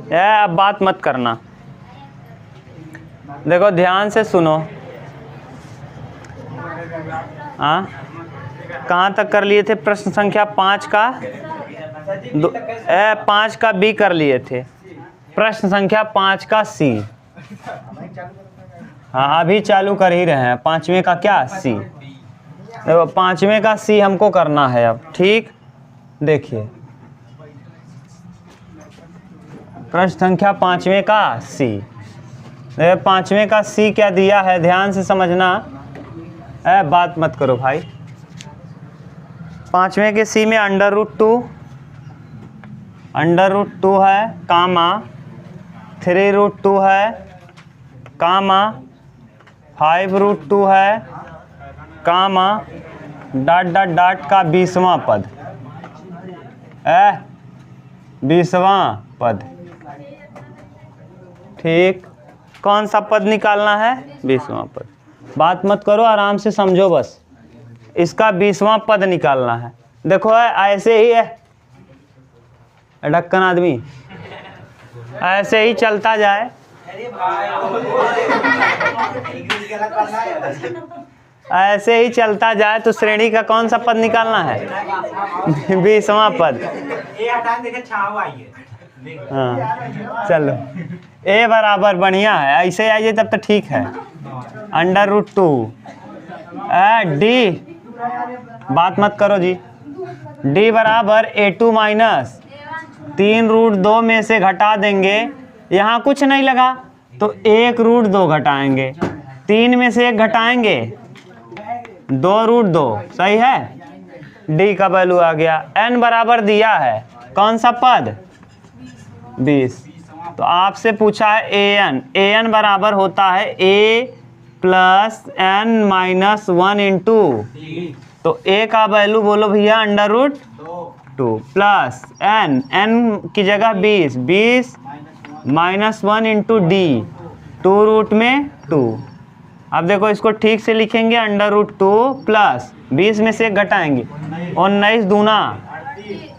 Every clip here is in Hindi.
अब बात मत करना, देखो ध्यान से सुनो। हाँ, कहाँ तक कर लिए थे? प्रश्न संख्या 5 का 5 का बी कर लिए थे, प्रश्न संख्या 5 का सी। हाँ, अभी चालू कर ही रहे हैं। 5वें का क्या? सी। देखो 5वें का सी हमको करना है अब। ठीक, देखिए प्रश्न संख्या 5वें का सी। देखो 5वें का सी क्या दिया है, ध्यान से समझना। बात मत करो भाई। 5वें के सी में √2 है, कामा 3√2 है, कामा 5√2 है, कामा डॉट डॉट डॉट का 20वां पद, 20वां पद। ठीक, कौन सा पद निकालना है? 20वां पद। बात मत करो, आराम से समझो बस। इसका 20वां पद निकालना है। देखो ऐसे ही है, ढक्कन आदमी ऐसे ही चलता जाए, ऐसे ही चलता जाए तो श्रेणी का कौन सा पद निकालना है? 20वां पद। हाँ चलो, ए बराबर बढ़िया है, ऐसे आइए तब तो ठीक है। √2 डी, बात मत करो जी। डी बराबर A2 माइनस 3√2 में से घटा देंगे, यहाँ कुछ नहीं लगा तो 1√2 घटाएंगे, 3 में से 1 घटाएंगे 2√2, सही है। डी का वैल्यू आ गया। एन बराबर दिया है कौन सा पद? 20। तो आपसे पूछा है एन बराबर होता है A + n-1 इंटू, तो ए का वैल्यू बोलो भैया √2 प्लस एन की जगह 20 -1 इंटू डी, 2√2। अब देखो इसको ठीक से लिखेंगे, √2 प्लस 20 में से 1 घटाएंगे, 19 दूना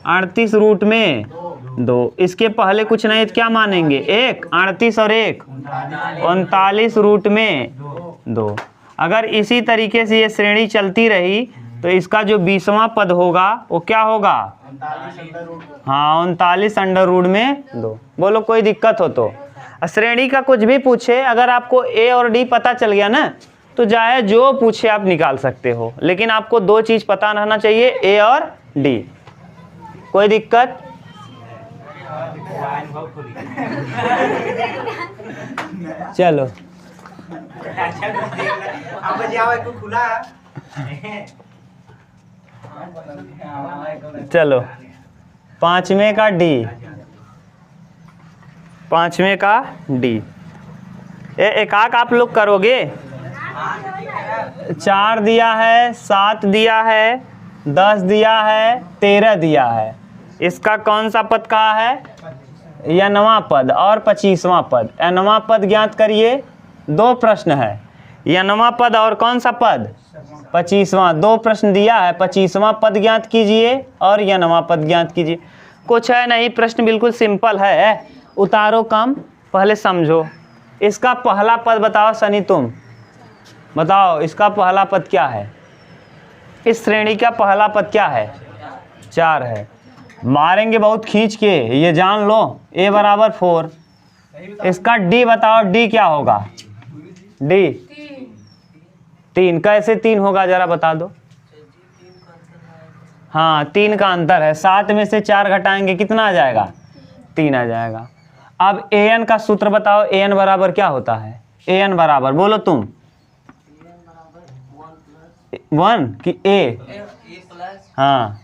38√2। इसके पहले कुछ नहीं तो क्या मानेंगे? 1 38 और 1 39√2। अगर इसी तरीके से ये श्रेणी चलती रही तो इसका जो 20वां पद होगा वो क्या होगा? हाँ 39√2। बोलो कोई दिक्कत हो तो? श्रेणी का कुछ भी पूछे, अगर आपको ए और डी पता चल गया ना तो चाहे जो पूछे आप निकाल सकते हो, लेकिन आपको 2 चीज पता रहना चाहिए, ए और डी। कोई दिक्कत? चलो चलो 5वें का डी, 5वें का डी एकाक आप लोग करोगे। 4 दिया है, 7 दिया है, 10 दिया है, 13 दिया है। इसका कौन सा पद कहा है? nवां पद और 25वां पद। nवां पद ज्ञात करिए। 2 प्रश्न है, nवां पद और कौन सा पद? 25वां। 2 प्रश्न दिया है, 25वां पद ज्ञात कीजिए और nवां पद ज्ञात कीजिए। कुछ है नहीं, प्रश्न बिल्कुल सिंपल है। उतारो कम, पहले समझो। इसका पहला पद बताओ सनी, तुम बताओ इसका पहला पद क्या है? इस श्रेणी का पहला पद क्या है? 4 है। मारेंगे बहुत खींच के, ये जान लो। a बराबर 4। इसका डी बताओ, डी क्या होगा? डी 3। कैसे 3 होगा जरा बता दो। हाँ 3 का अंतर है, 7 में से 4 घटाएंगे कितना आ जाएगा? 3 आ जाएगा। अब an का सूत्र बताओ, an बराबर क्या होता है? an बराबर बोलो तुम, 1 कि a? हाँ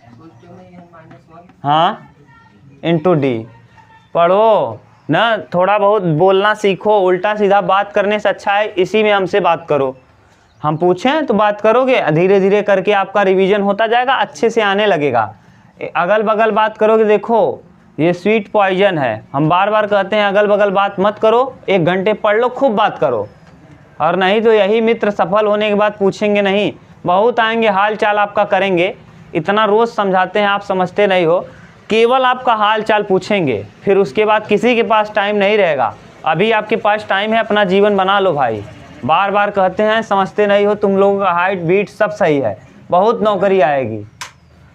हाँ इंटू डी। पढ़ो ना, थोड़ा बहुत बोलना सीखो। उल्टा सीधा बात करने से अच्छा है इसी में हमसे बात करो। हम पूछें तो बात करोगे, धीरे धीरे करके आपका रिवीजन होता जाएगा, अच्छे से आने लगेगा। अगल बगल बात करोगे, देखो ये स्वीट पॉइजन है। हम बार बार कहते हैं अगल बगल बात मत करो, 1 घंटे पढ़ लो, खूब बात करो। और नहीं तो यही मित्र सफल होने के बाद पूछेंगे नहीं, बहुत आएंगे हाल चाल आपका करेंगे। इतना रोज़ समझाते हैं, आप समझते नहीं हो। केवल आपका हाल चाल पूछेंगे, फिर उसके बाद किसी के पास टाइम नहीं रहेगा। अभी आपके पास टाइम है, अपना जीवन बना लो भाई। बार बार कहते हैं, समझते नहीं हो, तुम लोगों का हाइट बीट सब सही है, बहुत नौकरी आएगी,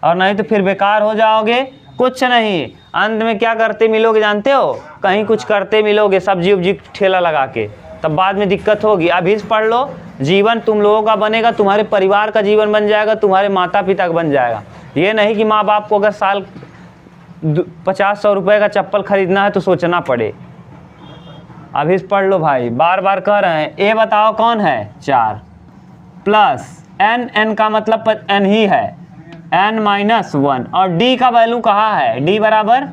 और नहीं तो फिर बेकार हो जाओगे, कुछ नहीं। अंत में क्या करते मिलोगे जानते हो? कहीं कुछ करते मिलोगे, सब्जी उब्जी ठेला लगा के, तब बाद में दिक्कत होगी। अभी से पढ़ लो, जीवन तुम लोगों का बनेगा, तुम्हारे परिवार का जीवन बन जाएगा, तुम्हारे माता पिता का बन जाएगा। ये नहीं कि माँ बाप को अगर साल 50-100 रुपये का चप्पल खरीदना है तो सोचना पड़े। अभी से पढ़ लो भाई, बार बार कह रहे हैं। ए बताओ कौन है? 4 प्लस n, n का मतलब n ही है, n-1, और d का वैल्यू कहाँ है? d बराबर,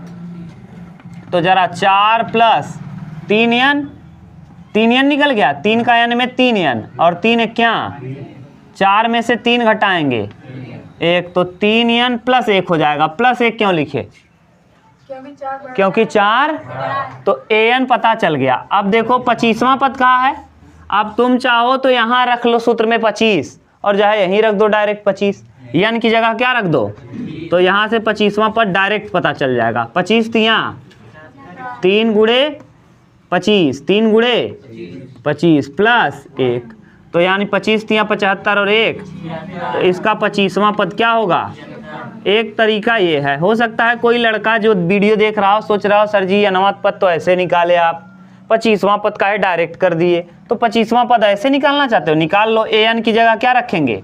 तो जरा 4 प्लस 3n, 3n निकल गया, 3 का n में 3n, और 3 है क्या? 4 में से 3 घटाएंगे 1, तो 3n प्लस 1 हो जाएगा। प्लस 1 क्यों लिखे? क्योंकि 4, तो an पता चल गया। अब देखो 25वां पद कहाँ है? अब तुम चाहो तो यहाँ रख लो सूत्र में 25, और चाहे यहीं रख दो डायरेक्ट 25, n की जगह क्या रख दो, तो यहाँ से 25वां पद डायरेक्ट पता चल जाएगा। 25 तिया 3 गुणे 25, 3 गुणे 25 प्लस 1, तो यानी 25 तिया 75 और 1, तो इसका 25वां पद क्या होगा? एक तरीका ये है, हो सकता है कोई लड़का जो वीडियो देख रहा हो सोच रहा हो सर जी अनमत पद तो ऐसे निकाले आप, 25वां पद का है डायरेक्ट कर दिए, तो 25वां पद ऐसे निकालना चाहते हो, निकाल लो। an की जगह क्या रखेंगे?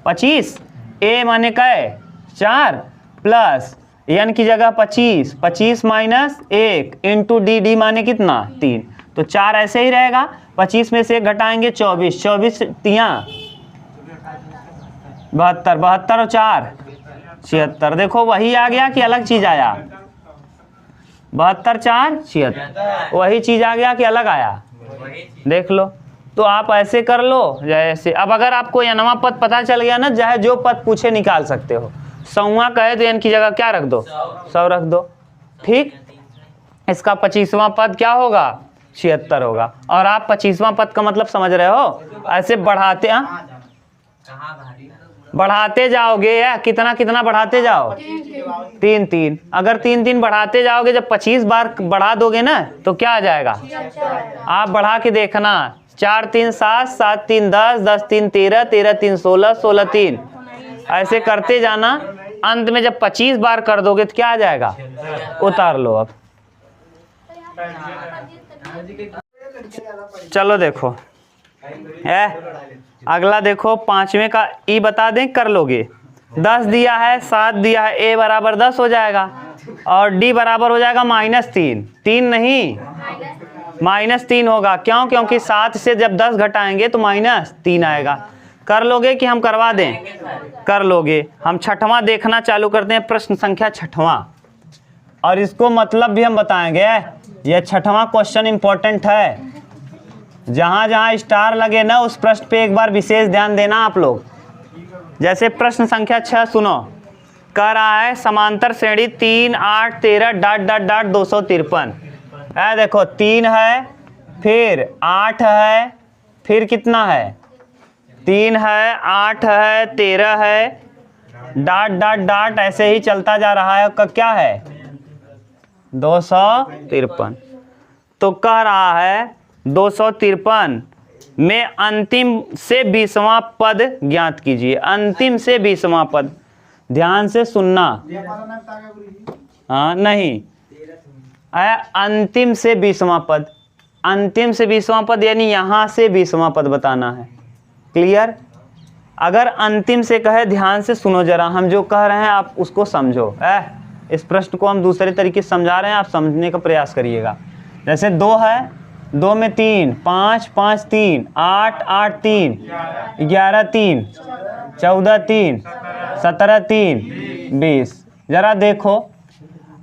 25, a माने क्या है? 4 प्लस n की जगह 25, 25 माइनस 1 इंटू डी माने कितना? 3, तो 4 ऐसे ही रहेगा। 25 में से 1 घटाएंगे 24, 24 तिया 72, 72 और 4 76। देखो वही आ गया कि अलग चीज आया? 72 4 76, वही चीज आ गया कि अलग आया? देख लो। तो आप ऐसे कर लो जैसे, अब अगर आपको nवां पद पता चल गया ना, चाहे जो पद पूछे निकाल सकते हो। 100वां कहे तो n की जगह क्या रख दो? 100 रख दो, ठीक। इसका 25वां पद क्या होगा? 76 होगा। और आप 25वां पद का मतलब समझ रहे हो? ऐसे बढ़ाते बढ़ाते जाओगे, या कितना कितना बढ़ाते जाओ? 3 3। अगर 3 3 बढ़ाते जाओगे, जब 25 बार बढ़ा दोगे ना तो क्या आ जाएगा? आप बढ़ा के देखना, 4 3 7, 7 3 10, 10 3 13, 13 3 16, 16 3, ऐसे करते जाना। अंत में जब 25 बार कर दोगे तो क्या आ जाएगा? उतार लो। अब चलो देखो, अगला देखो, 5वें का ई बता दें, कर लोगे। 10 दिया है, 7 दिया है, a बराबर 10 हो जाएगा, और d बराबर हो जाएगा -3। 3 नहीं, -3 होगा। क्यों? क्योंकि 7 से जब 10 घटाएंगे तो -3 आएगा। कर लोगे कि हम करवा दें? कर लोगे। हम 6वां देखना चालू करते हैं, प्रश्न संख्या 6वां, और इसको मतलब भी हम बताएंगे। यह 6वां क्वेश्चन इंपॉर्टेंट है। जहां जहां स्टार लगे ना, उस प्रश्न पे एक बार विशेष ध्यान देना आप लोग। जैसे प्रश्न संख्या 6 सुनो, कह रहा है समांतर श्रेणी 3 8 13 डॉट डॉट डॉट 253। देखो 3 है, फिर 8 है, फिर कितना है? 3 है, 8 है, 13 है, डॉट डॉट डॉट ऐसे ही चलता जा रहा है। का क्या है? 253। तो कह रहा है 253 में अंतिम से 20वां पद ज्ञात कीजिए। अंतिम से 20वां पद, ध्यान से सुनना। हाँ नहीं, अंतिम से 20वां पद, अंतिम से 20वां पद यानी यहाँ से 20वां पद बताना है। क्लियर? अगर अंतिम से कहे, ध्यान से सुनो जरा, हम जो कह रहे हैं आप उसको समझो। इस प्रश्न को हम दूसरे तरीके से समझा रहे हैं, आप समझने का प्रयास करिएगा। जैसे 2 है, 2 में 3, 5 5 3, 8 8 3, 11 3, 14 3, 17 3, 20। जरा देखो,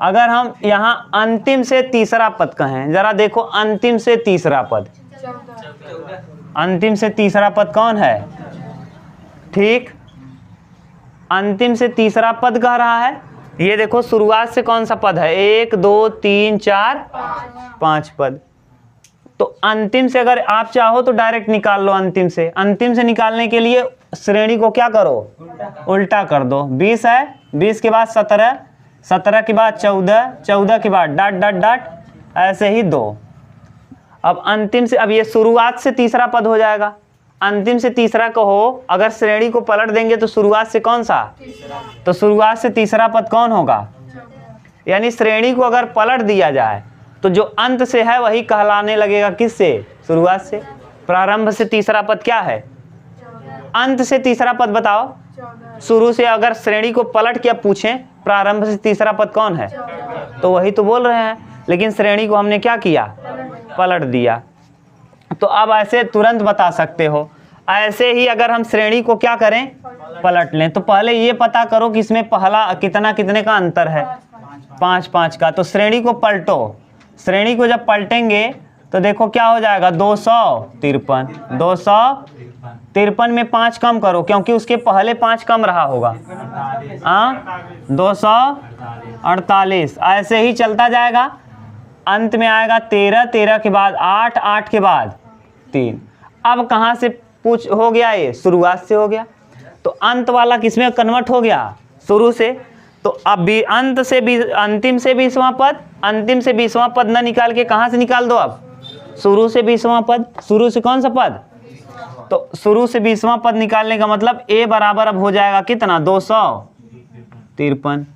अगर हम यहाँ अंतिम से तीसरा पद कहें, जरा देखो अंतिम से तीसरा पद, अंतिम से तीसरा पद कौन है? ठीक, अंतिम से तीसरा पद कह रहा है। ये देखो शुरुआत से कौन सा पद है? 1 2 3 4 5 पद। तो अंतिम से अगर आप चाहो तो डायरेक्ट निकाल लो अंतिम से। अंतिम से निकालने के लिए श्रेणी को क्या करो? उल्टा कर दो। 20 है, 20 के बाद 17, 17 के बाद 14, 14 के बाद डॉट डॉट डॉट, ऐसे ही 2। अब अंतिम से, अब ये शुरुआत से तीसरा पद हो जाएगा। अंतिम से तीसरा कहो, अगर श्रेणी को पलट देंगे तो शुरुआत से कौन सा, तो शुरुआत से तीसरा पद कौन होगा, यानी श्रेणी को अगर पलट दिया जाए तो जो अंत से है वही कहलाने लगेगा किससे, शुरुआत से। प्रारंभ से तीसरा पद क्या है, अंत से तीसरा पद बताओ। शुरू से अगर श्रेणी को पलट के पूछें प्रारंभ से तीसरा पद कौन है, तो वही तो बोल रहे हैं, लेकिन श्रेणी को हमने क्या किया, पलट दिया। तो अब ऐसे तुरंत बता सकते हो। ऐसे ही अगर हम श्रेणी को क्या करें, पलट लें, तो पहले ये पता करो कि इसमें पहला कितना कितने का अंतर है, 5 5 का। तो श्रेणी को पलटो, श्रेणी को जब पलटेंगे तो देखो क्या हो जाएगा, 253। 253 में 5 कम करो, क्योंकि उसके पहले 5 कम रहा होगा, 248। ऐसे ही चलता जाएगा, अंत में आएगा 13, 13 के बाद 8, 8 के बाद 3। अब कहाँ से पूछ हो गया, ये शुरुआत से हो गया, तो अंत वाला किसमें कन्वर्ट हो गया, शुरू से। तो अब भी अंत से भी, अंतिम से 20वां पद, अंतिम से 20वां पद ना निकाल के कहाँ से निकाल दो, अब शुरू से 20वां पद। शुरू से कौन सा पद, तो शुरू से 20वां पद निकालने का मतलब ए बराबर अब हो जाएगा कितना, 253।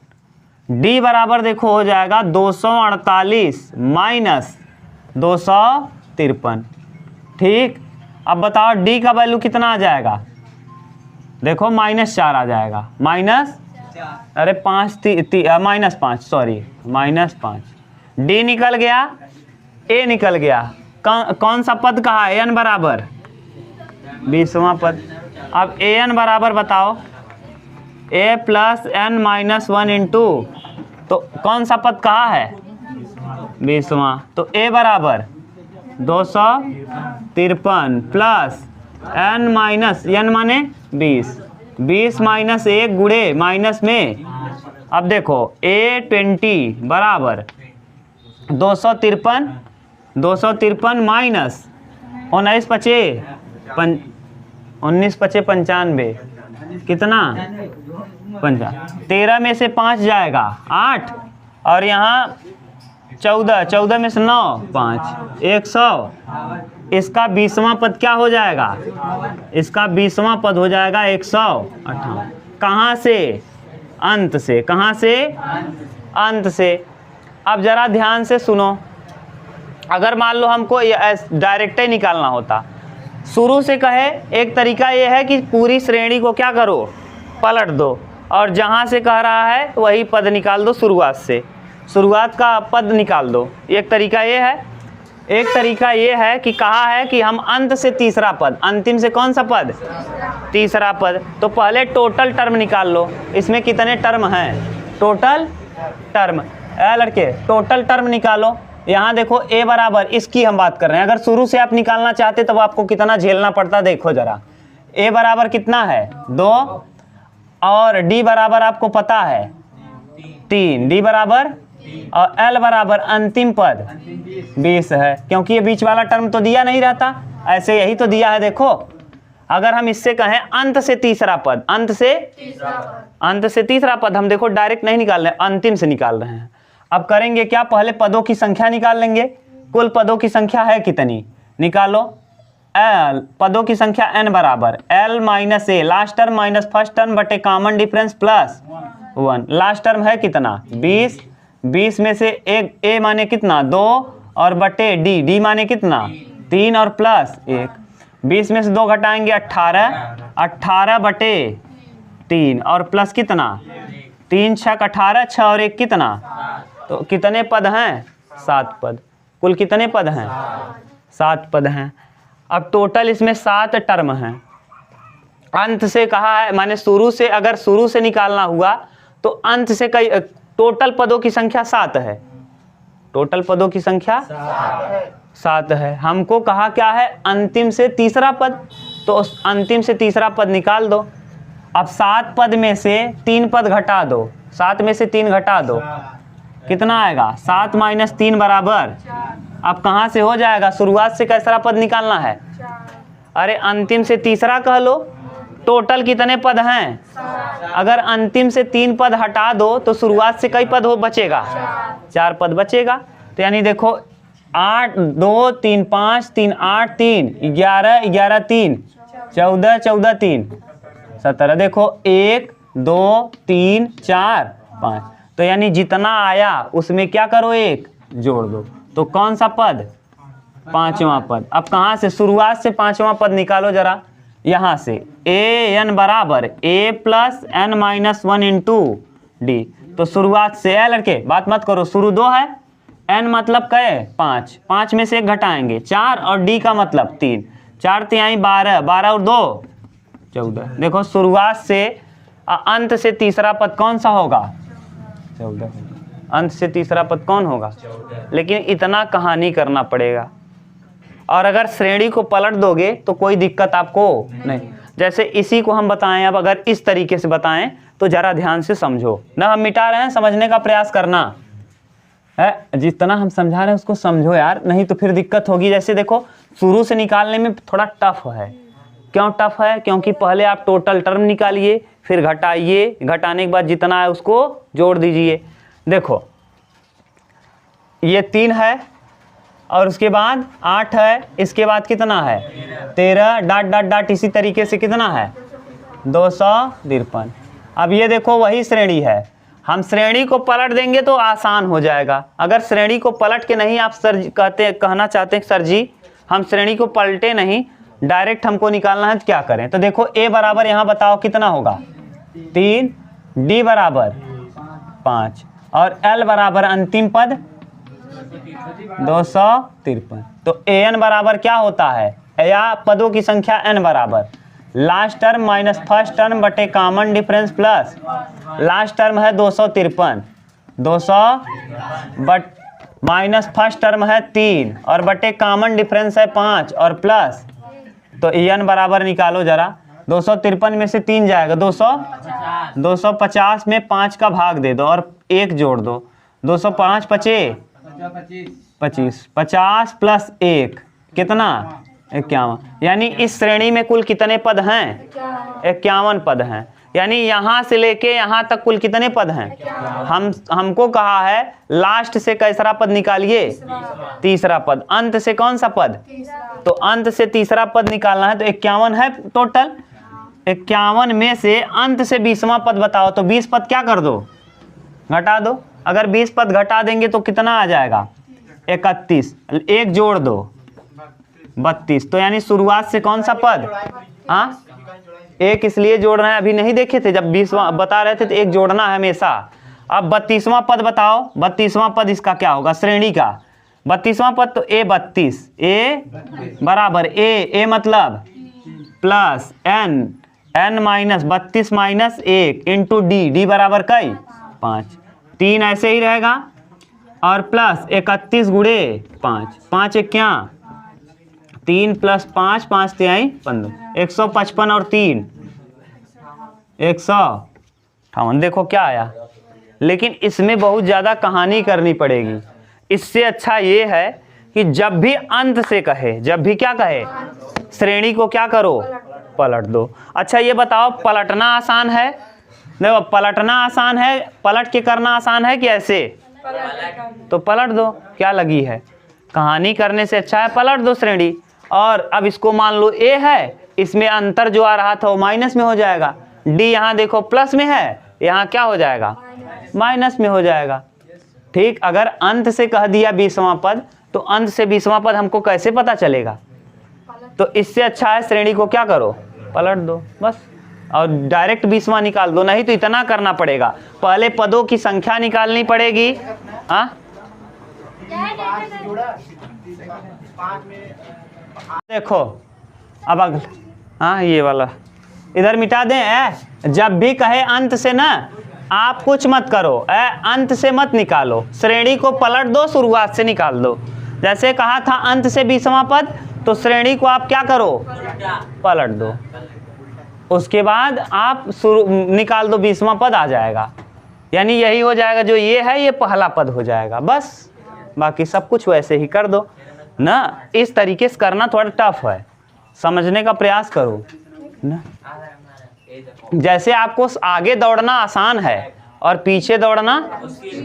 डी बराबर देखो हो जाएगा 248 माइनस 253। ठीक, अब बताओ डी का वैल्यू कितना आ जाएगा, देखो -4 आ जाएगा, माइनस, अरे -5, सॉरी -5। डी निकल गया, ए निकल गया। कौन सा पद कहा है, एन बराबर 20वां पद। अब ए एन बराबर बताओ, a + n - 1 इंटू, तो कौन सा पद कहा है, 20वां। तो a बराबर 253 प्लस n माइनस n माने 20, 20 माइनस 1 गुणे माइनस में, अब देखो a20 बराबर 253 माइनस 19 × 95 कितना, 50। 13 में से 5 जाएगा 8, और यहाँ 14 में से 9, 5, 100। इसका 20वां पद क्या हो जाएगा, इसका 20वां पद हो जाएगा 158। कहाँ से, अंत से। कहाँ से, अंत से। अब जरा ध्यान से सुनो, अगर मान लो हमको डायरेक्ट ही निकालना होता, शुरू से कहे, एक तरीका ये है कि पूरी श्रेणी को क्या करो, पलट दो, और जहाँ से कह रहा है वही पद निकाल दो, शुरुआत से, शुरुआत का पद निकाल दो। एक तरीका ये है। एक तरीका ये है कि कहा है कि हम अंत से तीसरा पद, अंतिम से कौन सा पद, तीसरा पद। तो पहले टोटल टर्म निकाल लो, इसमें कितने टर्म हैं, टोटल टर्म। लड़के टोटल टर्म निकालो। यहाँ देखो a बराबर, इसकी हम बात कर रहे हैं, अगर शुरू से आप निकालना चाहते तब आपको कितना झेलना पड़ता, देखो जरा। a बराबर कितना है, 2, और d बराबर आपको पता है 3, d बराबर, और l बराबर अंतिम पद 20 है, क्योंकि ये बीच वाला टर्म तो दिया नहीं रहता, ऐसे यही तो दिया है। देखो अगर हम इससे कहें अंत से तीसरा पद, अंत से तीसरा पद, हम देखो डायरेक्ट नहीं निकाल रहे, अंतिम से निकाल रहे हैं। अब करेंगे क्या, पहले पदों की संख्या निकाल लेंगे, कुल पदों की संख्या है कितनी, निकालो। l पदों की संख्या n बराबर l minus a, last term minus first term बटे common difference plus 1। Last term है कितना, 20, 20 में से एक a माने कितना, 2, और बटे d माने कितना, 3, और प्लस 1। 20 में से 2 घटाएंगे 18, 18 बटे 3, और प्लस कितना, 3 6 18, 6 और 1 कितना, तो कितने पद हैं, 7 पद। कुल कितने पद हैं, 7 पद हैं। अब टोटल इसमें 7 टर्म हैं। अंत से कहा है, माने शुरू से, अगर शुरू से निकालना हुआ तो अंत से कई, टोटल पदों की संख्या 7 है, टोटल पदों की संख्या 7 है। हमको कहा क्या है, अंतिम से तीसरा पद, तो अंतिम से तीसरा पद निकाल दो। अब 7 पद में से 3 पद घटा दो, 7 में से 3 घटा दो, कितना आएगा, 7 माइनस 3 बराबर, अब कहाँ से हो जाएगा, शुरुआत से कैसा पद निकालना है, अरे अंतिम से तीसरा कह लो, टोटल कितने पद हैं? अगर अंतिम से 3 पद हटा दो तो शुरुआत से कई पद हो बचेगा? 4 पद बचेगा। तो यानी देखो 8 2 3 5 3 8 3 11 11 3 14 14 3 17। देखो 1 2 3 4 5, तो यानी जितना आया उसमें क्या करो, 1 जोड़ दो। तो कौन सा पद? 5वां पद। अब कहाँ से? शुरुआत से 5वां पद निकालो जरा, यहाँ से ए एन बराबर A plus N minus 1 into D. तो शुरुआत से है लड़के, बात मत करो, शुरू 2 है, एन मतलब क्या है? 5, 5 में से 1 घटाएंगे 4 और डी का मतलब 3, 4 तिहाई 12, 12 और 2 14। देखो शुरुआत से अंत से तीसरा पद कौन सा होगा? 14। अंत से तीसरा पद कौन होगा? लेकिन इतना कहानी करना पड़ेगा, और अगर श्रेणी को पलट दोगे तो कोई दिक्कत आपको नहीं। जैसे इसी को हम बताएं, अब अगर इस तरीके से बताएं तो जरा ध्यान से समझो ना, हम मिटा रहे हैं, समझने का प्रयास करना है, जितना हम समझा रहे हैं उसको समझो यार, नहीं तो फिर दिक्कत होगी। जैसे देखो शुरू से निकालने में थोड़ा टफ है। क्यों टफ है? क्योंकि पहले आप टोटल टर्म निकालिए, फिर घटाइए, घटाने के बाद जितना है उसको जोड़ दीजिए। देखो ये 3 है और उसके बाद 8 है, इसके बाद कितना है? 13 डाट डाट डाट, इसी तरीके से कितना है? 253। अब ये देखो वही श्रेणी है, हम श्रेणी को पलट देंगे तो आसान हो जाएगा। अगर श्रेणी को पलट के नहीं आप सर कहना चाहते हैं सर जी हम श्रेणी को पलटे नहीं, डायरेक्ट हमको निकालना है, तो क्या करें? तो देखो ए बराबर यहाँ बताओ कितना होगा? 3, डी बराबर 5 और एल बराबर अंतिम पद 253। तो ए एन बराबर क्या होता है? या पदों की संख्या n बराबर last term minus first term बटे common difference plus last term है 253, 200 बट माइनस फर्स्ट टर्म है 3 और बटे कॉमन डिफरेंस है 5 और प्लस, तो एन बराबर निकालो जरा। 253 में से 3 जाएगा 250 में 5 का भाग दे दो और 1 जोड़ दो, 205 25 50 प्लस 1 कितना? 51। यानी इस श्रेणी में कुल कितने पद हैं? 51 पद हैं। यानी यहाँ से लेके यहाँ तक कुल कितने पद हैं? हमको कहा है लास्ट से कैसरा पद निकालिए? तीसरा पद। अंत से कौन सा पद? तो अंत से तीसरा पद निकालना है, तो 51 है टोटल। 51 में से अंत से 20वां पद बताओ, तो 20 पद क्या कर दो? घटा दो। अगर 20 पद घटा देंगे तो कितना आ जाएगा? 31, 1 जोड़ दो 32। तो यानी शुरुआत से कौन सा पद? हाँ 1 इसलिए जोड़ रहे हैं, अभी नहीं देखे थे जब 20वां बता रहे थे, तो 1 जोड़ना है हमेशा। अब 32वां पद बताओ, 32वां पद इसका क्या होगा? श्रेणी का 32वां पद, तो ए 32, ए बराबर ए मतलब plus N minus 32 minus 1 into d बराबर कई? 5। 3 ऐसे ही रहेगा और प्लस 31 गुणे 5, 5 1 क्या? 3 प्लस 5, 5 तिहाई 15, 155 और 3 158। देखो क्या आया। लेकिन इसमें बहुत ज़्यादा कहानी करनी पड़ेगी। इससे अच्छा ये है कि जब भी अंत से कहे, जब भी क्या कहे, श्रेणी को क्या करो? पलट दो। अच्छा ये बताओ पलटना आसान है? देखो पलटना आसान है, पलट के करना आसान है कि ऐसे? तो पलट दो, क्या लगी है? कहानी करने से अच्छा है पलट दो श्रेणी। और अब इसको मान लो ए है, इसमें अंतर जो आ रहा था वो माइनस में हो जाएगा। डी यहाँ देखो प्लस में है, यहाँ क्या हो जाएगा? माइनस में हो जाएगा। ठीक, अगर अंत से कह दिया 20वां पद, तो अंत से 20वां पद हमको कैसे पता चलेगा? तो इससे अच्छा है श्रेणी को क्या करो? पलट दो बस, और डायरेक्ट 20वां निकाल दो। नहीं तो इतना करना पड़ेगा, पहले पदों की संख्या निकालनी पड़ेगी। हाँ देखो अब अगला, हाँ ये वाला इधर मिटा दें। जब भी कहे अंत से ना, आप कुछ मत करो, अंत से मत निकालो, श्रेणी को पलट दो, शुरुआत से निकाल दो। जैसे कहा था अंत से 20वां पद, तो श्रेणी को आप क्या करो? पलट दो। उसके बाद आप निकाल दो, 20वां पद आ जाएगा। यानी यही हो जाएगा, जो ये है ये पहला पद हो जाएगा बस। बाकी सब कुछ वैसे ही कर दो ना। इस तरीके से करना थोड़ा टफ है, समझने का प्रयास करो ना। जैसे आपको आगे दौड़ना आसान है और पीछे दौड़ना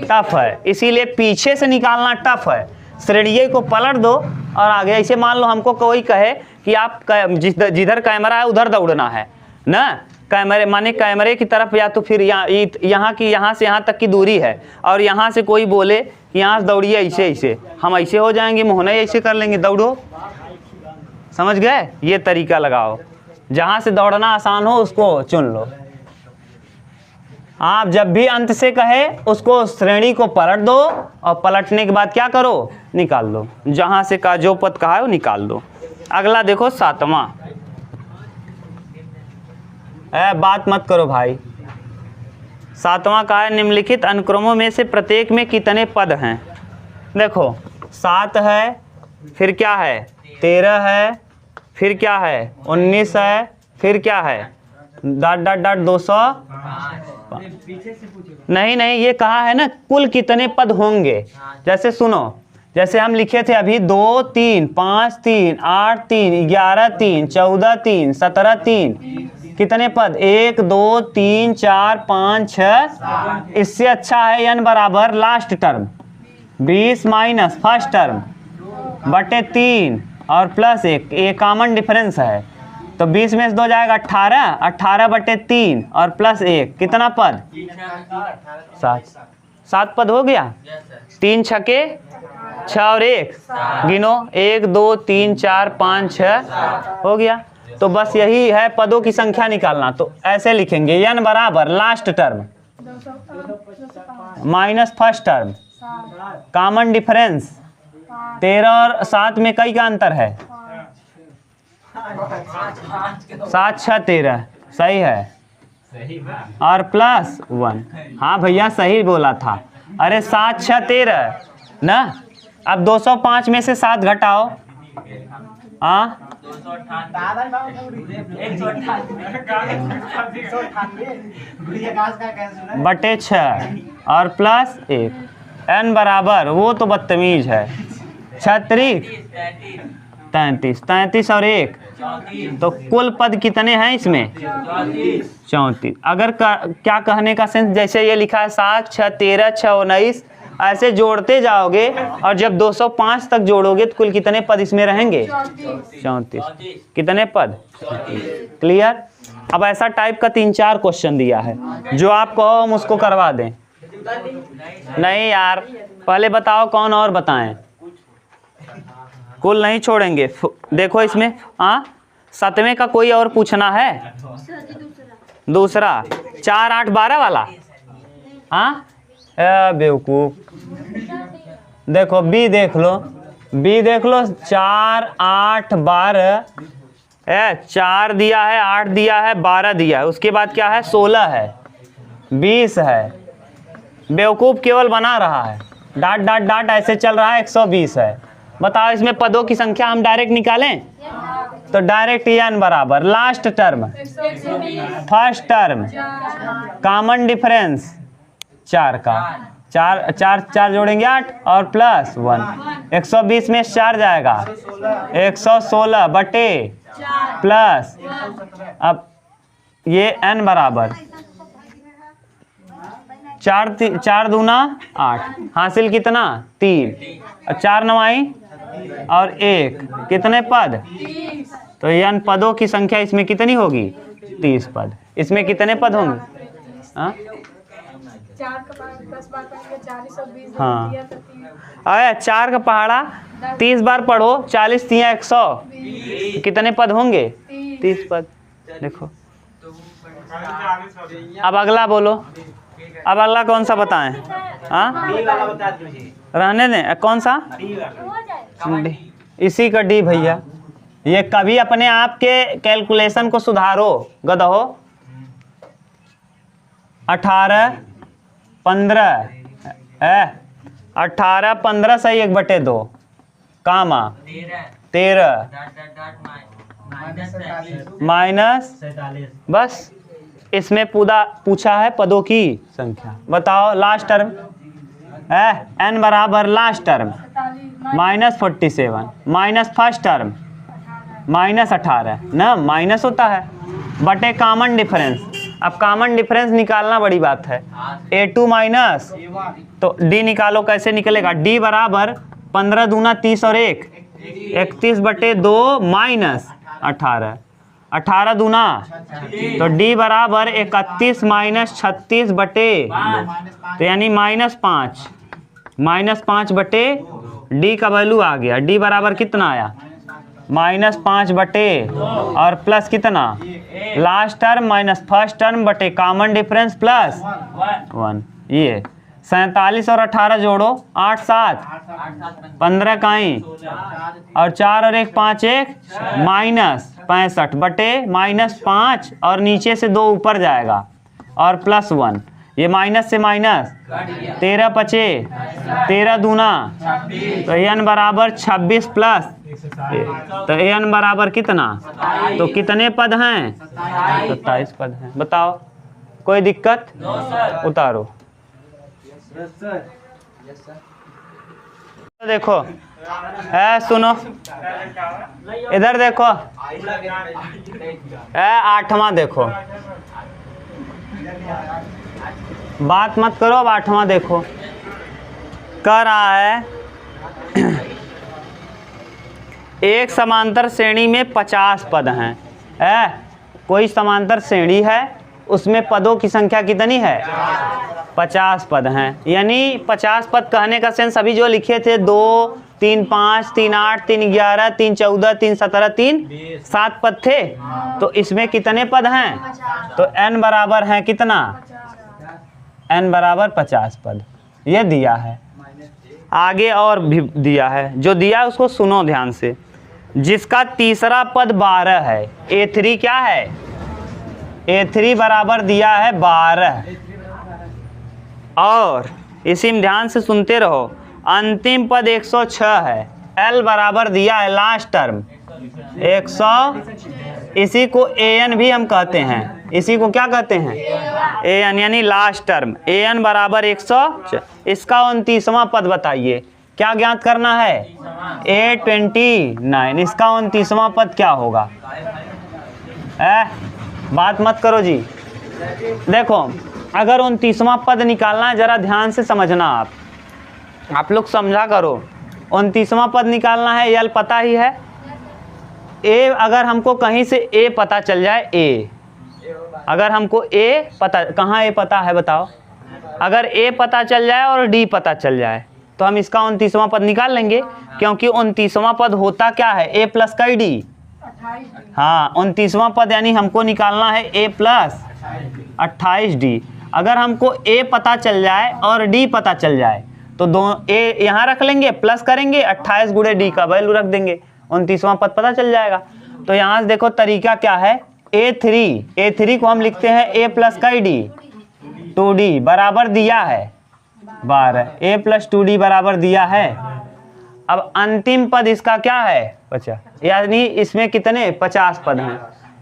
टफ है, इसीलिए पीछे से निकालना टफ है। श्रेणिये को पलट दो और आगे। ऐसे मान लो हमको कोई कहे कि आप जिधर कैमरा है उधर दौड़ना है ना, कैमरे माने कैमरे की तरफ, या तो फिर यहाँ से यहाँ तक की दूरी है और यहाँ से कोई बोले कि यहाँ से दौड़िए ऐसे ऐसे, हम ऐसे हो जाएंगे, मोहना ऐसे कर लेंगे, दौड़ो। समझ गए? ये तरीका लगाओ, जहाँ से दौड़ना आसान हो उसको चुन लो। आप जब भी अंत से कहे उसको श्रेणी को पलट दो और पलटने के बाद क्या करो, निकाल दो। जहाँ से का जो पद कहा है वो निकाल दो। अगला देखो 7वां। बात मत करो भाई। 7वां का है निम्नलिखित अनुक्रमों में से प्रत्येक में कितने पद हैं। देखो 7 है, फिर क्या है 13 है, फिर क्या है 19 है, फिर क्या है ... 200 नहीं ये कहा है ना कुल कितने पद होंगे। जैसे सुनो, जैसे हम लिखे थे अभी 2 3 5 3 8 3 11 3 14 3 17 3, कितने पद 1 2 3 4 5 6। इससे अच्छा है n बराबर last term 20 minus first term बटे 3 और प्लस 1, ये कॉमन डिफरेंस है। तो 20 में से 2 जाएगा 18, 18 बटे 3 और प्लस 1, कितना पद 7 पद हो गया। 3 छके 6 और 1 गिनो, 1 2 3 4 5 6 हो गया। तो बस यही है पदों की संख्या निकालना। तो ऐसे लिखेंगे n बराबर last term minus first term, common difference 13 और 7 में कई का अंतर है 7 6 13, सही है, और प्लस 1। हाँ भैया सही बोला था। अरे 7 6 13 ना। अब 205 में से 7 घटाओ, बटे 6 और प्लस 1, n बराबर, वो तो बदतमीज है 36 33, 33 और 1, तो कुल पद कितने हैं इसमें 34। अगर क्या कहने का सेंस, जैसे ये लिखा है 7 6 13 6 19, ऐसे जोड़ते जाओगे और जब 205 तक जोड़ोगे तो कुल कितने पद इसमें रहेंगे 34। कितने पद, क्लियर। अब ऐसा टाइप का 3-4 क्वेश्चन दिया है, जो आप कहो हम उसको करवा दें। नहीं यार, पहले बताओ कौन और बताएं, कुल नहीं छोड़ेंगे। देखो इसमें 7वें का कोई और पूछना है, दूसरा 4 8 12 वाला। बेवकूफ। देखो बी देख लो, बी देख लो, 4 8 12, 4 दिया है, 8 दिया है, 12 दिया है, उसके बाद क्या है 16 है, 20 है। बेवकूफ केवल बना रहा है, डाट डाट डाट ऐसे चल रहा है, 120 है। बताओ इसमें पदों की संख्या हम डायरेक्ट निकालें तो डायरेक्ट n बराबर last term first term common difference 4 का 4 जोड़ेंगे 8 और प्लस 1, 120 में 4 जाएगा 116 बटे प्लस, अब ये n बराबर 4 दूना 8, हासिल कितना 3, 4 9 और 1, कितने पद, तो n पदों की संख्या इसमें कितनी होगी 30 पद। इसमें कितने पद होंगे, हाँ अरे 4 का पहाड़ा 30 बार पढ़ो, 40 3 100, कितने पद होंगे 30 पद। देखो अब अगला बोलो, अब अगला कौन सा बताएं, रहने दें, कौन सा इसी का डी भैया। ये कभी अपने आप के कैलकुलेशन को सुधारो गधो। 18 15 18 15 सही 1/2 कामा 13 माइनस, बस इसमें पूछा है पदों की संख्या। बताओ लास्ट टर्म n बराबर last term -47 minus first term -18 ना, माइनस होता है बटे कॉमन डिफरेंस। अब कॉमन डिफरेंस निकालना बड़ी बात है। A2 माइनस, तो D निकालो, कैसे निकलेगा? D बराबर 15 दूना 30 और 1 31 बटे 2 माइनस 18, 18 दूना, तो D बराबर 31 माइनस 36 बटे 2, तो यानी -5 बटे D का वैल्यू आ गया। D बराबर कितना आया? -5 बटे और प्लस कितना? Last term minus first term बटे कॉमन डिफरेंस प्लस 1। ये 47 और 18 जोड़ो, 8 7 15 काई और 4 और 1 5 1 -65 बटे -5 और नीचे से 2 ऊपर जाएगा और +1। ये माइनस से माइनस 13 पचे 13 दूना, तो n बराबर 26 प्लस, तो n बराबर कितना? तो कितने पद हैं? 27 पद हैं। बताओ, कोई दिक्कत? उतारो। देखो, है सुनो, इधर देखो, है 8वां देखो, बात मत करो। अब 8वां देखो, कह रहा है एक समांतर श्रेणी में 50 पद हैं। कोई समांतर श्रेणी है, उसमें पदों की संख्या कितनी है? 50 पद हैं। यानी 50 पद कहने का सेंस अभी जो लिखे थे 2 3 5 3 8 3 11 3 14 3 17 3 7 पद थे, तो इसमें कितने पद हैं? तो n बराबर है कितना? n बराबर 50 पद। ये दिया है। आगे और भी दिया है, जो दिया है उसको सुनो ध्यान से। जिसका तीसरा पद 12 है, A3 क्या है? A3 बराबर दिया है 12, और इसी में ध्यान से सुनते रहो, अंतिम पद 106 है। L बराबर दिया है लास्ट टर्म 100, इसी को AN भी हम कहते हैं। इसी को क्या कहते हैं? AN, यानी लास्ट टर्म। AN बराबर 100। इसका 29वां पद बताइए, क्या ज्ञात करना है? A29। इसका 29वां पद क्या होगा? बात मत करो जी। देखो, अगर 29वां पद निकालना है, जरा ध्यान से समझना। आप लोग समझा करो। 29वां पद निकालना है, यल पता ही है। A अगर हमको कहीं से A पता चल जाए, A अगर हमको A पता, कहाँ A पता है बताओ? अगर A पता चल जाए और D पता चल जाए, तो हम इसका 29वां पद निकाल लेंगे, क्योंकि 29वां पद होता क्या है? A प्लस का D। हाँ, 29वां पद यानी हमको निकालना है A प्लस 28D। अगर हमको A पता चल जाए और D पता चल जाए, तो A यहाँ रख लेंगे, प्लस करेंगे, 28 गुणे D का वैल्यू रख देंगे, 29वां पद पता चल जाएगा। तो यहाँ से देखो तरीका क्या है। A3 को हम लिखते हैं A प्लस का D, 2D बराबर दिया है 12, A प्लस 2D बराबर दिया है। अब अंतिम पद इसका क्या है? 50, यानी इसमें कितने? 50 पद हैं।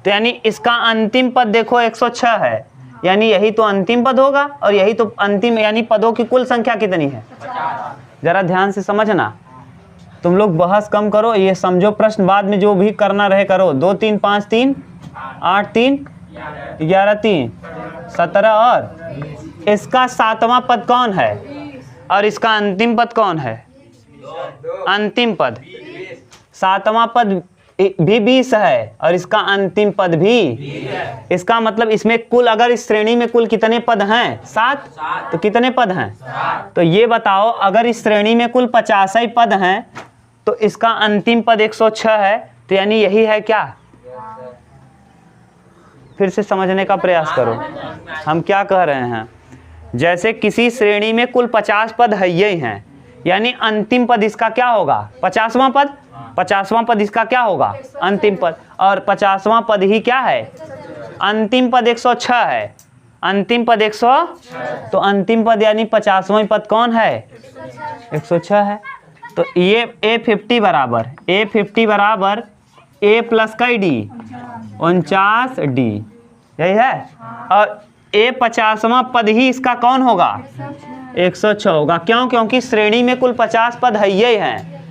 तो यानी इसका अंतिम पद देखो 106 है, यानी यही तो अंतिम पद होगा, और यही तो अंतिम, यानी पदों की कुल संख्या कितनी है? जरा ध्यान से समझना। तुम लोग बहस कम करो, ये समझो प्रश्न, बाद में जो भी करना रहे करो। 2 3 5 3 8 3 11 3 17, और इसका 7वां पद कौन है? और इसका अंतिम पद कौन है? अंतिम पद 7वां पद भी 20 है, और इसका अंतिम पद भी। इसका मतलब इसमें कुल, अगर इस श्रेणी में कुल कितने पद हैं? 7। तो कितने पद हैं? तो ये बताओ, अगर इस श्रेणी में कुल 50 ही पद हैं, तो इसका अंतिम पद 106 है, तो यानी यही है क्या? फिर से समझने का प्रयास करो, हम क्या कह रहे हैं। जैसे किसी श्रेणी में कुल 50 पद है ही हैं, यानी अंतिम पद इसका क्या होगा? 50वां पद। 50वां पद इसका क्या होगा? अंतिम पद। और 50वां पद ही क्या है? अंतिम पद 106 है। अंतिम पद 100, तो अंतिम पद यानी 50वां पद कौन है? 106 है। तो ये A50 बराबर A प्लस का D 49D, यही है। और A 50वां पद ही इसका कौन होगा? 106 होगा। क्यों? क्योंकि श्रेणी में कुल 50 पद है ही हैं।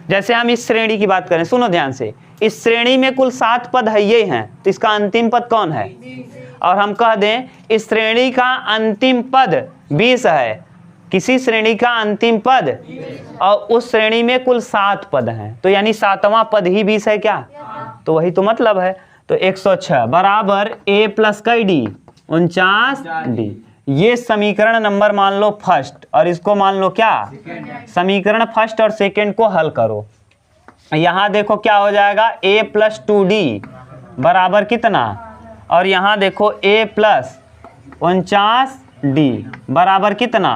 जैसे हम इस श्रेणी की बात करें, सुनो ध्यान से, इस श्रेणी में कुल 7 पद है ये हैं, तो इसका अंतिम पद कौन है? और हम कह दें इस श्रेणी का अंतिम पद 20 है, किसी श्रेणी का अंतिम पद, और उस श्रेणी में कुल 7 पद हैं, तो यानी 7वां पद ही 20 है क्या? तो वही तो मतलब है। तो 106 बराबर a प्लस कई डी 49d। ये समीकरण नंबर मान लो फर्स्ट, और इसको मान लो क्या? समीकरण फर्स्ट और सेकेंड को हल करो। यहाँ देखो क्या हो जाएगा, a प्लस 2d बराबर कितना, और यहाँ देखो a प्लस 49d बराबर कितना?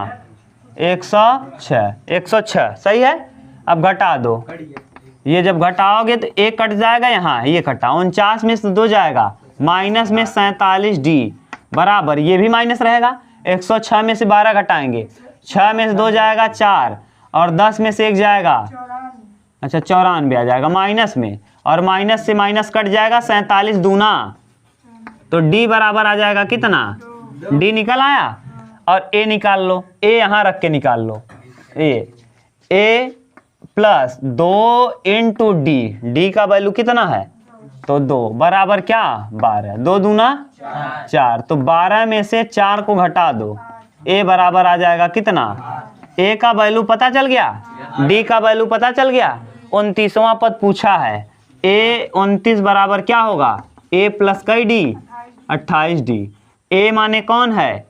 106। 106 सही है। अब घटा दो, ये जब घटाओगे तो एक कट जाएगा, यहाँ ये कटा, 49 में से 2 जाएगा, माइनस में 47d बराबर, ये भी माइनस रहेगा। 106 में से 12 घटाएंगे, 6 में से 2 जाएगा 4, और 10 में से 1 जाएगा, अच्छा 94 आ जाएगा माइनस में, और माइनस से माइनस कट जाएगा, 47 दूना, तो d बराबर आ जाएगा कितना? d निकल आया। और a निकाल लो, a यहाँ रख के निकाल लो, a प्लस 2 इंटू d का वैल्यू कितना है? तो 2 बराबर क्या? 12, 2 दूना 4, तो 12 में से 4 को घटा दो, a बराबर आ जाएगा कितना? a का वैल्यू पता चल गया, d का वैल्यू पता चल गया। 29वां पद पूछा है, a 29 बराबर क्या होगा? a प्लस कई d 28d। a माने कौन है?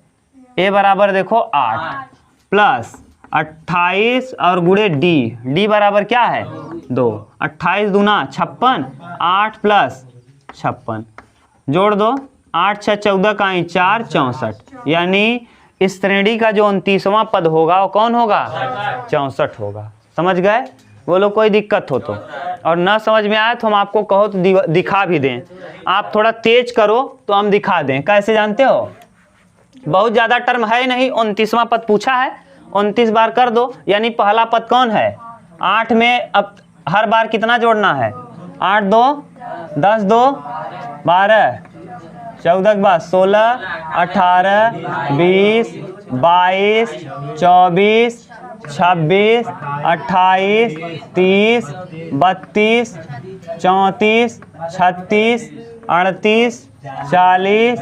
a बराबर देखो 8 प्लस 28 और गुणे d बराबर क्या है? 2। 28 दूना 56, 8 प्लस 56 जोड़ दो, 8 6 14 का 4 64, यानी इस श्रेणी का जो 29वां पद होगा वो कौन होगा? 64 होगा। समझ गए? बोलो कोई दिक्कत हो तो, और ना समझ में आए तो हम आपको कहो तो दिखा भी दें, आप थोड़ा तेज करो तो हम दिखा दें। कैसे जानते हो? बहुत ज़्यादा टर्म है नहीं, 29वां पद पूछा है, 29 बार कर दो, यानी पहला पद कौन है? 8 में अब हर बार कितना जोड़ना है? 8 2 10 2 12, 14 के बाद 16 18 20 22 24 26 28 30 32 34 36 38 40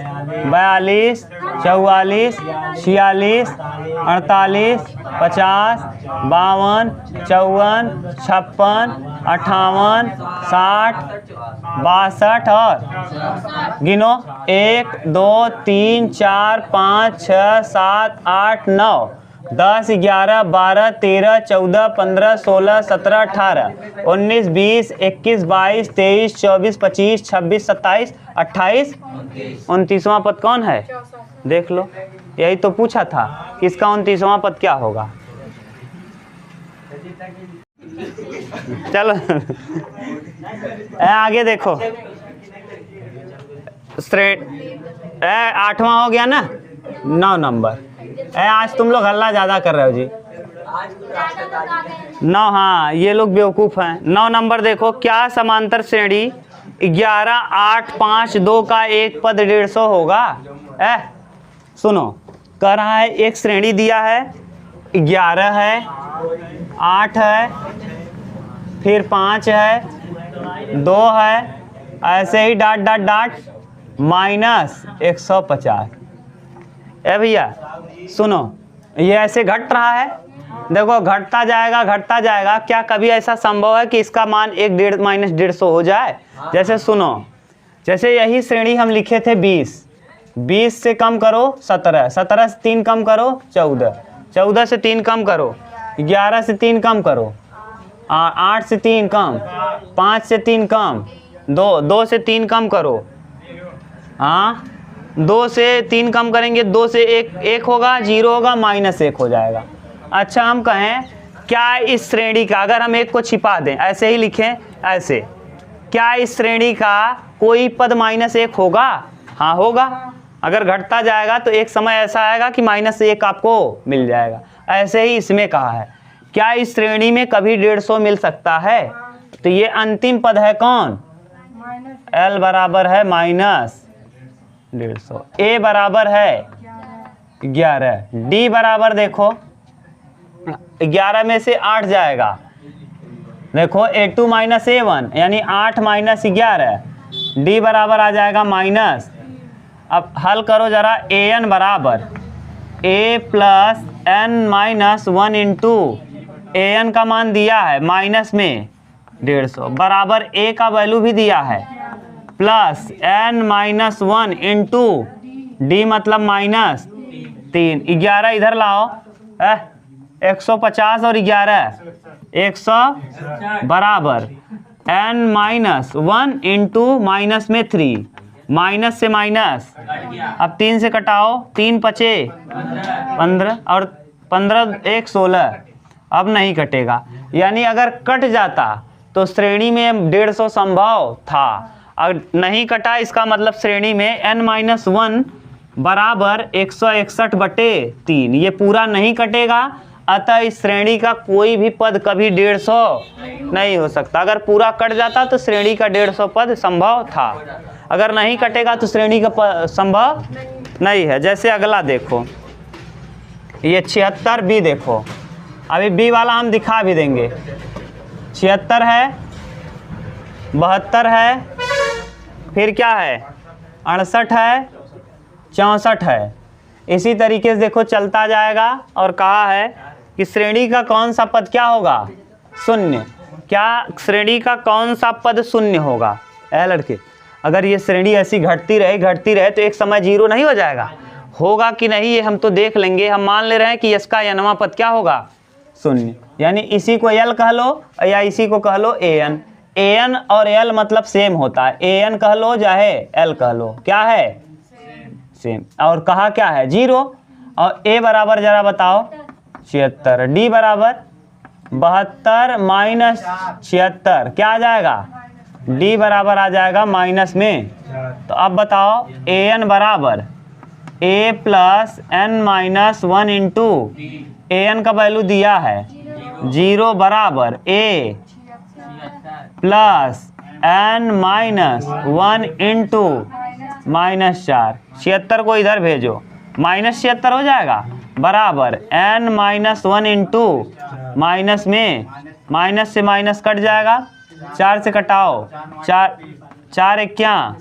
42 44 46 48 50 52 54 56 58 60 62 और गिनो 1 2 3 4 5 6 7 8 9 10 11 12 13 14 15 16 17 18 19 20 21 22 23 24 25 26 27 28 29वां पद कौन है? देख लो, यही तो पूछा था, इसका 29वां पद क्या होगा? चलो आगे देखो, 8वां हो गया ना, 9 नंबर। आज तुम लोग हल्ला ज्यादा कर रहे हो जी। 9, हाँ ये लोग बेवकूफ हैं। 9 नंबर देखो, क्या समांतर श्रेणी 11 8 5 2 का एक पद 150 होगा? सुनो, कह रहा है एक श्रेणी दिया है, 11 है, 8 है, फिर 5 है, 2 है, ऐसे ही डाट डाट डाट माइनस 150। भैया सुनो, ये ऐसे घट रहा है, देखो घटता जाएगा। क्या कभी ऐसा संभव है कि इसका मान 1 माइनस 150 हो जाए? जैसे सुनो, जैसे यही श्रेणी हम लिखे थे 20 से कम करो 17 से 3 कम करो 14 से 3 कम करो 11 से 3 कम करो 8 से 3 कम, 5 से 3 कम, 2 से 3 कम करो, हाँ 2 से 3 कम करेंगे, 2 से 1 होगा, 0 होगा, -1 हो जाएगा। अच्छा हम कहें क्या इस श्रेणी का, अगर हम 1 को छिपा दें, ऐसे ही लिखें ऐसे, क्या इस श्रेणी का कोई पद -1 होगा? हाँ होगा। अगर घटता जाएगा तो एक समय ऐसा आएगा कि -1 आपको मिल जाएगा। ऐसे ही इसमें कहा है, क्या इस श्रेणी में कभी 150 मिल सकता है? तो ये अंतिम पद है कौन? L बराबर है -150, A बराबर है 11, D बराबर देखो 11 में से 8 जाएगा, देखो A2 माइनस A1 यानी 8 माइनस 11, डी बराबर आ जाएगा माइनस। अब हल करो जरा, an बराबर a plus N minus 1 into an का मान दिया है माइनस में 150 बराबर a का वैल्यू भी दिया है plus n minus 1 into D मतलब माइनस 3। 11 इधर लाओ, 150 और 11 100 बराबर n माइनस 1 इंटू माइनस में 3, माइनस से माइनस, अब 3 से कटाओ, 3 पचे 15 और 15 1 16, अब नहीं कटेगा। यानी अगर कट जाता तो श्रेणी में 150 संभव था, अगर नहीं कटा इसका मतलब श्रेणी में n माइनस 1 बराबर 161/3, ये पूरा नहीं कटेगा। अतः इस श्रेणी का कोई भी पद कभी 150 नहीं हो सकता। अगर पूरा कट जाता तो श्रेणी का 150 पद संभव था, अगर नहीं कटेगा तो श्रेणी का संभव नहीं है। जैसे अगला देखो, ये 76 बी देखो, अभी बी वाला हम दिखा भी देंगे। 76 है, 72 है, फिर क्या है 68 है, 64 है। इसी तरीके से देखो चलता जाएगा। और कहा है कि श्रेणी का कौन सा पद क्या होगा, शून्य। क्या श्रेणी का कौन सा पद शून्य होगा? लड़के, अगर ये श्रेणी ऐसी घटती रहे तो एक समय 0 नहीं हो जाएगा? होगा कि नहीं ये हम तो देख लेंगे। हम मान ले रहे हैं कि इसका nवां पद क्या होगा, शून्य। यानी इसी को l कह लो या इसी को कह लो an। an और l मतलब सेम होता है, an कह लो चाहे l कह लो, क्या है सेम। और कहा क्या है 0। और a बराबर जरा बताओ 76, d बराबर 72 माइनस 76, क्या आ जाएगा d बराबर आ जाएगा माइनस में। तो अब बताओ an बराबर a plus n minus 1 into an का वैल्यू दिया है 0 बराबर a plus n minus 1 into minus 4। 76 को इधर भेजो, माइनस 76 हो जाएगा बराबर n माइनस 1 इंटू माइनस में, माइनस से माइनस कट जाएगा, 4 से कटाओ, 4 1 क्या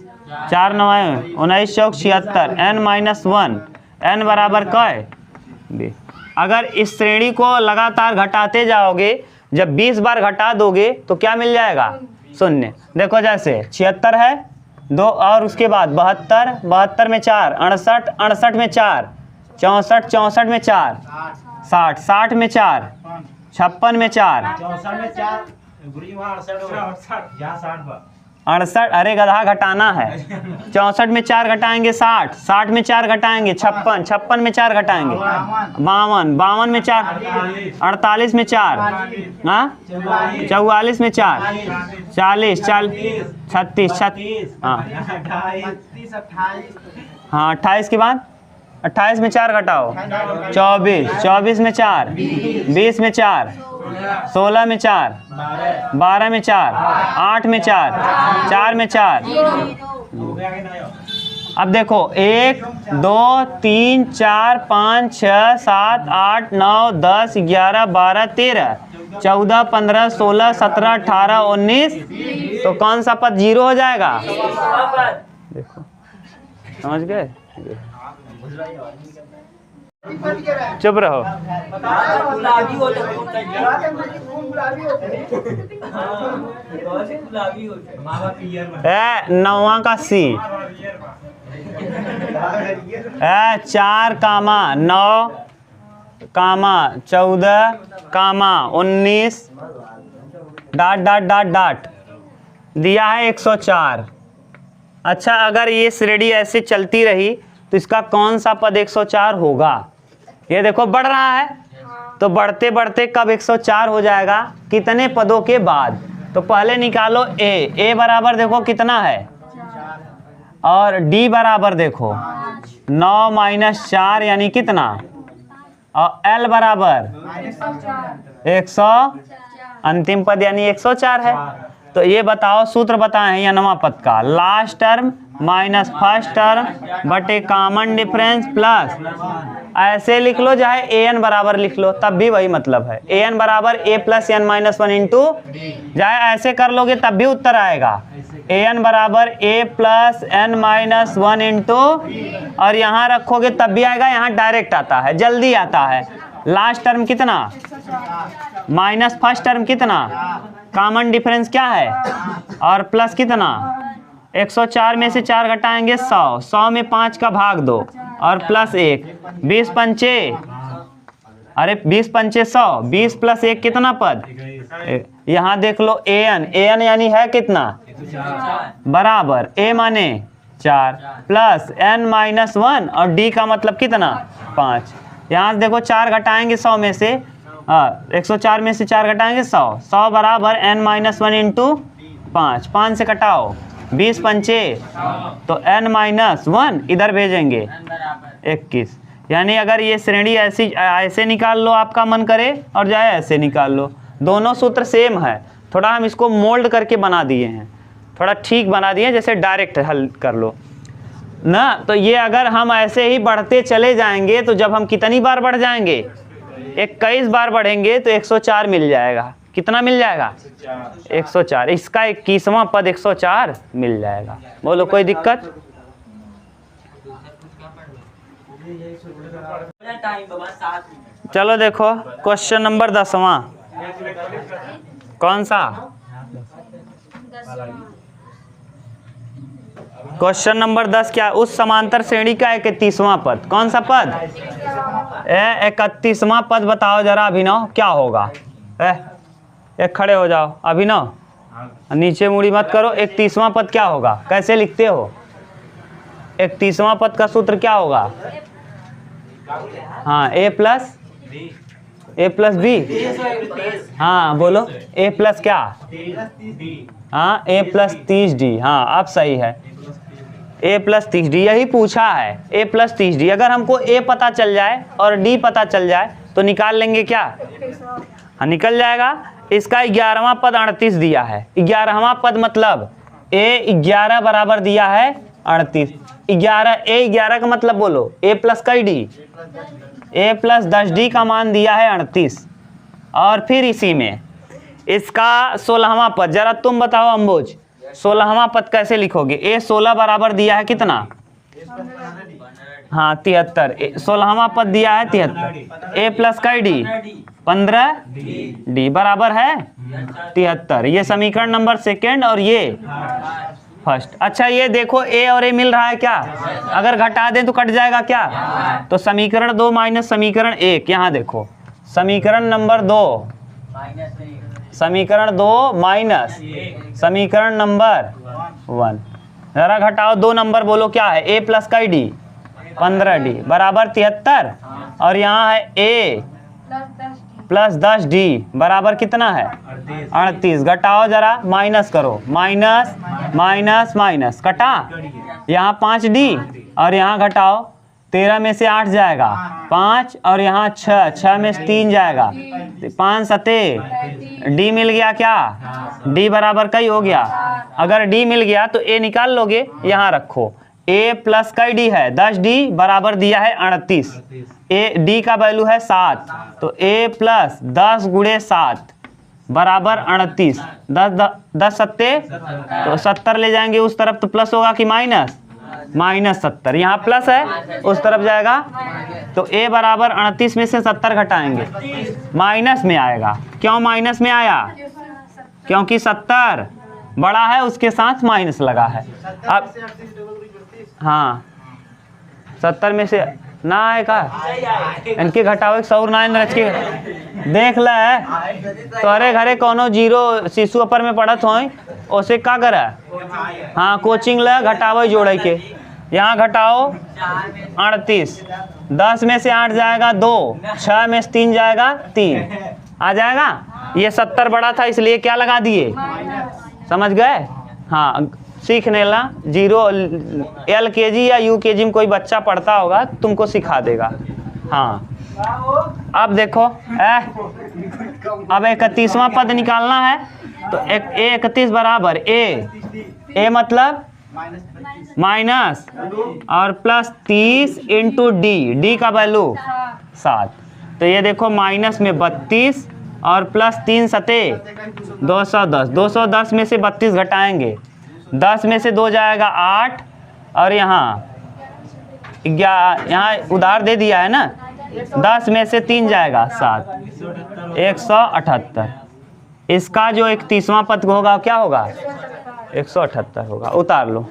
4 9 19 चौक 76, n माइनस 1, n बराबर कै। अगर इस श्रेणी को लगातार घटाते जाओगे, जब 20 बार घटा दोगे तो क्या मिल जाएगा, शून्य। देखो जैसे 76 है 2 और उसके बाद 72, 72 में 4 68, 68 में 4 64, 64 में 4 60, 60 में 4 56 में 4 68, अरे गधा घटाना है। 64 में 4 घटाएंगे 60, 60 में 4 घटाएंगे 56, 56 में 4 घटाएंगे 52, 52 में 4 48 में 4, हाँ 44 में 4 40 36 36, हाँ 28 के बाद 28 में 4 घटाओ 24, 24 में 4 20 में 4 16 में 4 12 में 4 8 में 4 4 में 4। अब देखो 1 2 3 4 5 6 7 8 9 10 11 12 13 14 15 16 17 18 19, तो कौन सा पद 0 हो जाएगा? देखो समझ गए? चुप रहो। नौवां का सी 4 कामा 9 कामा 14 कामा 19 डाट डाट डाट डाट दिया है 104। अच्छा, अगर ये श्रेणी ऐसे चलती रही तो इसका कौन सा पद 104 होगा? ये देखो बढ़ रहा है, तो बढ़ते बढ़ते कब 104 हो जाएगा, कितने पदों के बाद? तो पहले निकालो a बराबर देखो कितना है, और d बराबर देखो 9 माइनस 4 यानी कितना, और l बराबर 100, अंतिम पद यानी 104 है। तो ये बताओ, सूत्र बताएं हैं nवां पद का, last term minus first term बटे कॉमन डिफरेंस प्लस, ऐसे लिख लो चाहे ए एन बराबर लिख लो, तब भी वही मतलब है। ए एन बराबर A plus N minus one into, चाहे ऐसे कर लोगे तब भी उत्तर आएगा। ए एन बराबर A plus N minus one into, और यहाँ रखोगे तब भी आएगा, यहाँ डायरेक्ट आता है, जल्दी आता है। लास्ट टर्म कितना, माइनस फर्स्ट टर्म कितना, कॉमन डिफरेंस क्या है, और प्लस कितना 104 में से 4 घटाएंगे 100, 100 में 5 का भाग दो और प्लस 1, 20 पंचे, अरे 20 पंचे 100, 20 प्लस 1 कितना पद, यहाँ देख लो ए एन यानी है कितना, बराबर ए माने 4 प्लस एन माइनस 1 और डी का मतलब कितना 5। यहाँ से देखो 4 घटाएंगे 100 में से, 104 में से 4 घटाएंगे 100, 100 बराबर एन माइनस 1 इंटू 5, 5 से कटाओ 20 पंचे, तो n माइनस 1 इधर भेजेंगे 21। यानी अगर ये श्रेणी ऐसे निकाल लो आपका मन करे, और जाए ऐसे निकाल लो, दोनों सूत्र सेम है। थोड़ा हम इसको मोल्ड करके बना दिए हैं, थोड़ा ठीक बना दिए, जैसे डायरेक्ट हल कर लो ना। तो ये अगर हम ऐसे ही बढ़ते चले जाएंगे तो जब हम कितनी बार बढ़ जाएंगे, 21 बार बढ़ेंगे तो 104 मिल जाएगा। कितना मिल जाएगा 104, इसका 21वां पद 104 मिल जाएगा। बोलो कोई दिक्कत। चलो देखो क्वेश्चन नंबर 10वां, कौन सा क्वेश्चन नंबर 10 क्या, उस समांतर श्रेणी का 31वां पद, कौन सा पद, 31वां पद बताओ जरा अभिनव क्या होगा। एक खड़े हो जाओ अभिनव, नीचे मुड़ी मत करो। 31वां पद क्या होगा, कैसे लिखते हो, 31वां पद का सूत्र क्या होगा, हाँ ए प्लस बी, हाँ बोलो ए प्लस क्या, हाँ ए प्लस 30D, हाँ अब सही है, ए प्लस 30D यही पूछा है, ए प्लस 30D। अगर हमको ए पता चल जाए और डी पता चल जाए तो निकाल लेंगे क्या, हाँ निकल जाएगा। इसका 11वां पद 38 दिया है, 11वां पद मतलब ए 11 बराबर दिया है 38, 11 का मतलब बोलो ए प्लस कई डी, ए प्लस 10D का मान दिया है 38। और फिर इसी में इसका 16वां पद, जरा तुम बताओ अंबुज 16वां पद कैसे लिखोगे, ए 16 बराबर दिया है कितना, हाँ 73, 16वां पद दिया है 73, ए प्लस कई डी 15D बराबर है 73। ये समीकरण नंबर 2 और ये फर्स्ट। अच्छा ये देखो ए और ए मिल रहा है क्या, अगर घटा दें तो कट जाएगा क्या, तो समीकरण 2 माइनस समीकरण 1, यहाँ देखो समीकरण नंबर 2, समीकरण 2 माइनस समीकरण नंबर 1, जरा घटाओ 2 नंबर, बोलो क्या है, ए प्लस कई डी 15D बराबर 73, और यहाँ है ए प्लस 10D बराबर कितना है 38। घटाओ जरा, माइनस करो, माइनस माइनस माइनस कटा, यहाँ 5D और यहाँ घटाओ, 13 में से 8 जाएगा 5, और यहाँ 6 में से 3 जाएगा 5 सते D मिल गया क्या, D बराबर कई हो गया। अगर D मिल गया तो A निकाल लोगे, यहाँ रखो A प्लस कई D है 10D बराबर दिया है 38, D का वैल्यू है 7, तो A प्लस 10 गुणे 7 बराबर 38, 10 सत्ते तो 70 ले जाएंगे उस तरफ, तो प्लस होगा कि माइनस, माइनस 70, यहाँ प्लस है उस तरफ जाएगा, तो A बराबर 38 में से 70 घटाएंगे माइनस में आएगा। क्यों माइनस में आया, क्योंकि 70 बड़ा है उसके साथ माइनस लगा है। अब हाँ 70 में से ना आएगा, इनके घटाओ 100 9 रच के देख ल है, तो अरे घरे कोनो जीरो शिशु अपर में पढ़त हो उसे का करे, हाँ कोचिंग ल घटाओ जोड़े के, यहाँ घटाओ 38, 10 में से 8 जाएगा 2, 6 में से 3 जाएगा 3, आ जाएगा। ये 70 बड़ा था इसलिए क्या लगा दिए, समझ गए, हाँ सीखने ला। जीरो LKG या UKG में कोई बच्चा पढ़ता होगा तुमको सिखा देगा। हाँ अब देखो अब 31वां पद निकालना है, तो 31 बराबर ए मतलब माइनस और प्लस 30 इंटू डी, डी का वैल्यू 7। तो ये देखो माइनस में 32 और प्लस 3 सते 210, 210 में से 32 घटाएंगे, 10 में से 2 जाएगा 8 और यहाँ 11, यहाँ उधार दे दिया है ना, 10 में से 3 जाएगा 7, 178। इसका जो 31वां पद होगा क्या होगा, 178 होगा। उतार लो।